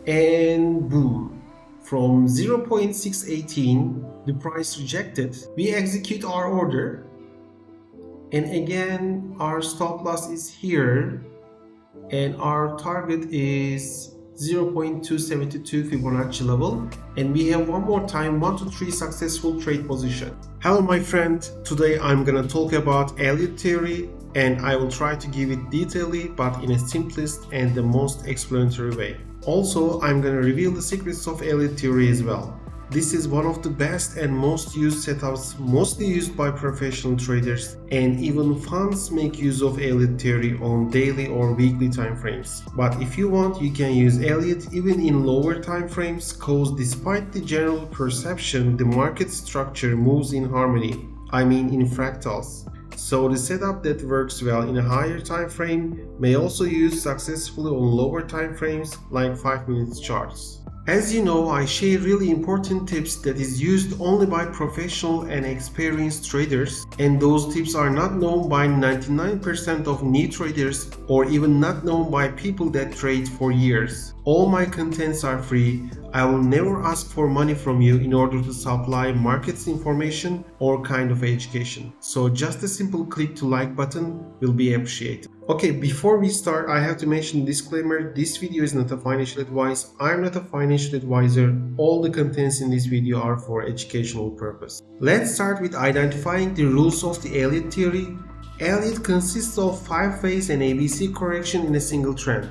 and boom, from 0.618 the price rejected, we execute our order, and again our stop loss is here and our target is 0.272 Fibonacci level, and we have one more time 1 to 3 successful trade position. Hello my friend, today I'm gonna talk about Elliott theory, and I will try to give it detailedly but in a simplest and the most explanatory way. Also, I'm gonna reveal the secrets of Elliott theory as well. This is one of the best and most used setups, mostly used by professional traders, and even funds make use of Elliott theory on daily or weekly time frames. But if you want, you can use Elliott even in lower time frames, cause despite the general perception, the market structure moves in harmony, I mean in fractals. So the setup that works well in a higher time frame may also use successfully on lower time frames like 5 minutes charts. As you know, I share really important tips that is used only by professional and experienced traders, and those tips are not known by 99% of new traders or even not known by people that trade for years. All my contents are free. I will never ask for money from you in order to supply markets information or kind of education. So just a simple click to like button will be appreciated. Okay, before we start, I have to mention a disclaimer. This video is not a financial advice. I'm not a financial advisor. All the contents in this video are for educational purpose. Let's start with identifying the rules of the Elliott theory. Elliott consists of 5 waves and ABC correction in a single trend,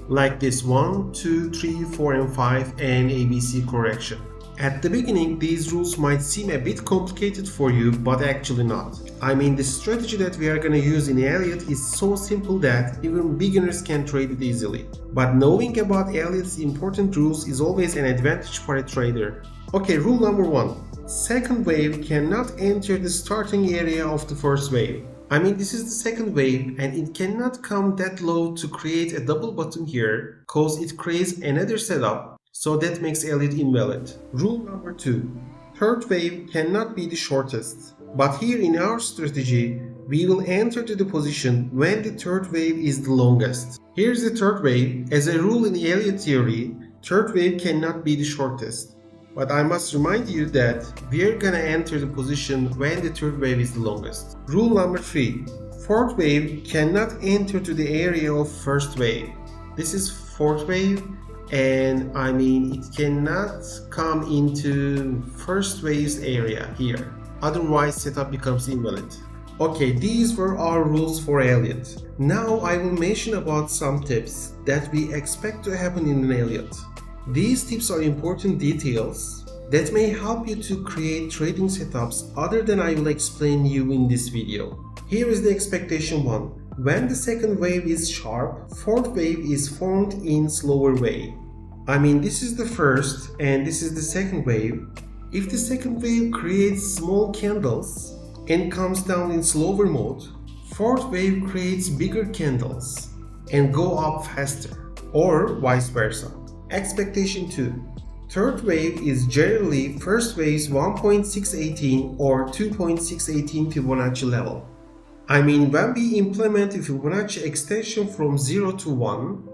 like this 1, 2, 3, 4 and 5 and ABC correction. At the beginning, these rules might seem a bit complicated for you, but actually not. I mean, the strategy that we are gonna use in Elliott is so simple that even beginners can trade it easily. But knowing about Elliott's important rules is always an advantage for a trader. Okay, rule number 1. Second wave cannot enter the starting area of the first wave. I mean, this is the second wave and it cannot come that low to create a double bottom here, cause it creates another setup, so that makes Elliott invalid. Rule number 2. Third wave cannot be the shortest, but here in our strategy, we will enter to the position when the third wave is the longest. Here's the third wave. As a rule in Elliott theory, third wave cannot be the shortest. But I must remind you that we are gonna enter the position when the third wave is the longest. Rule number 3. Fourth wave cannot enter to the area of first wave. This is fourth wave, and I mean it cannot come into first wave's area here. Otherwise setup becomes invalid. Okay, these were our rules for Elliott. Now I will mention about some tips that we expect to happen in an Elliott. These tips are important details that may help you to create trading setups other than I will explain you in this video. Here is the expectation 1. When the second wave is sharp, fourth wave is formed in slower way. I mean, this is the first and this is the second wave. If the second wave creates small candles and comes down in slower mode, fourth wave creates bigger candles and go up faster, or vice versa. Expectation 2. Third wave is generally first wave's 1.618 or 2.618 Fibonacci level. I mean, when we implement a Fibonacci extension from 0 to 1,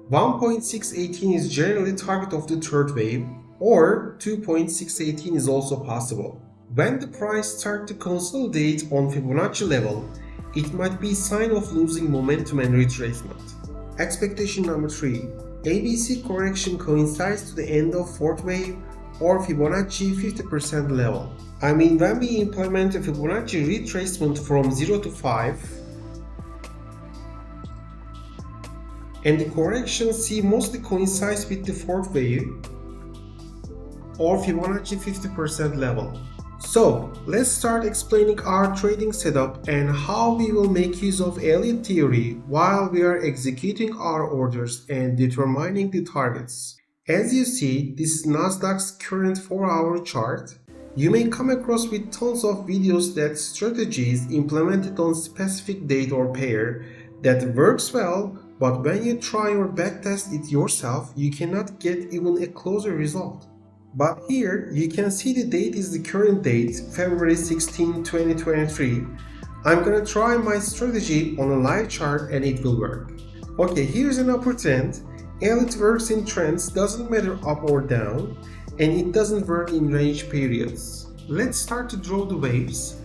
1.618 is generally target of the third wave, or 2.618 is also possible. When the price starts to consolidate on Fibonacci level, it might be a sign of losing momentum and retracement. Expectation number 3. ABC correction coincides to the end of fourth wave or Fibonacci 50% level. I mean, when we implement a Fibonacci retracement from 0 to 5 and the correction C mostly coincides with the fourth wave or Fibonacci 50% level. So, let's start explaining our trading setup and how we will make use of Elliott theory while we are executing our orders and determining the targets. As you see, this is Nasdaq's current 4-hour chart. You may come across with tons of videos that strategies implemented on specific date or pair that works well, but when you try or backtest it yourself, you cannot get even a closer result. But here you can see the date is the current date, February 16, 2023. I'm gonna try my strategy on a live chart and it will work. Okay, here's an upper trend Elliott works in trends, doesn't matter up or down, and it doesn't work in range periods. Let's start to draw the waves.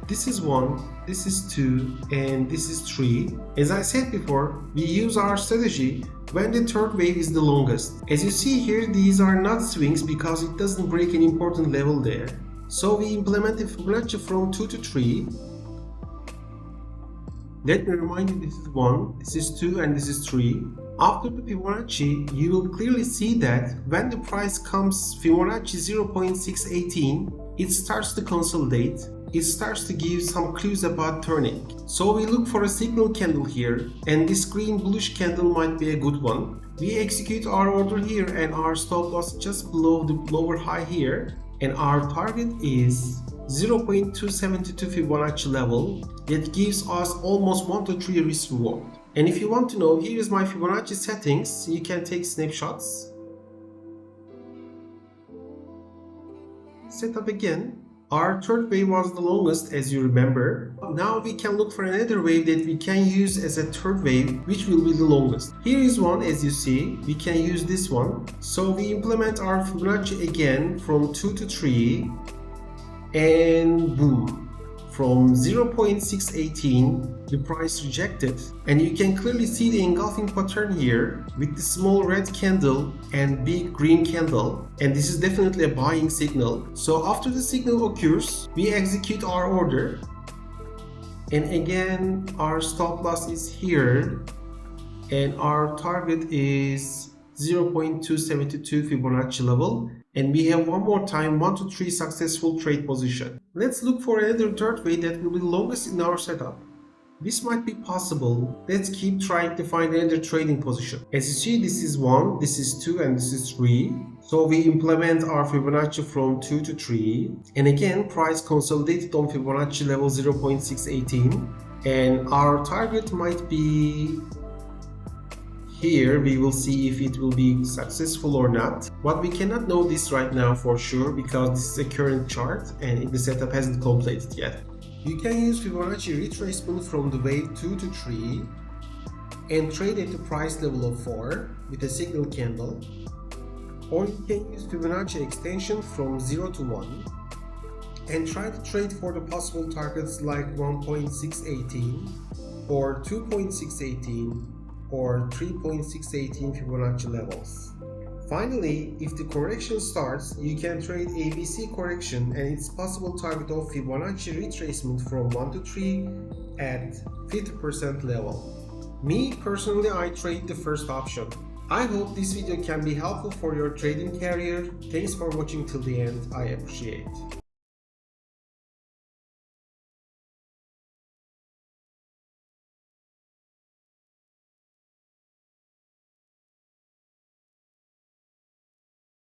This is 1, this is 2, and this is 3. As I said before, we use our strategy when the third wave is the longest. As you see here, these are not swings because it doesn't break an important level there. So we implement the Fibonacci from 2 to 3. Let me remind you, this is 1, this is 2, and this is 3. After the Fibonacci, you will clearly see that when the price comes Fibonacci 0.618, it starts to consolidate. It starts to give some clues about turning. So we look for a signal candle here, and this green bluish candle might be a good one. We execute our order here, and our stop loss just below the lower high here, and our target is 0.272 Fibonacci level. That gives us almost 1 to 3 risk reward. And if you want to know, here is my Fibonacci settings. You can take snapshots. Set up again. Our third wave was the longest, as you remember. Now we can look for another wave that we can use as a third wave, which will be the longest. Here is one, as you see. We can use this one. So we implement our Fibonacci again from 2 to 3, and boom. From 0.618, the price rejected, and you can clearly see the engulfing pattern here with the small red candle and big green candle, and this is definitely a buying signal. So after the signal occurs, we execute our order, and again our stop loss is here, and our target is 0.272 Fibonacci level, and we have one more time 1 to 3 successful trade position. Let's look for another third wave that will be longest in our setup. This might be possible. Let's keep trying to find another trading position. As you see, this is 1, this is 2, and this is 3. So we implement our Fibonacci from 2 to 3, and again price consolidated on Fibonacci level 0.618, and our target might be here. We will see if it will be successful or not, but we cannot know this right now for sure because this is a current chart and the setup hasn't completed yet. You can use Fibonacci retracement from the wave 2 to 3 and trade at the price level of 4 with a signal candle, or you can use Fibonacci extension from 0 to 1 and try to trade for the possible targets like 1.618 or 2.618 or 3.618 Fibonacci levels. Finally, if the correction starts, you can trade ABC correction and its possible target of Fibonacci retracement from 1 to 3 at 50% level. Me personally, I trade the first option. I hope this video can be helpful for your trading career. Thanks for watching till the end. I appreciate it.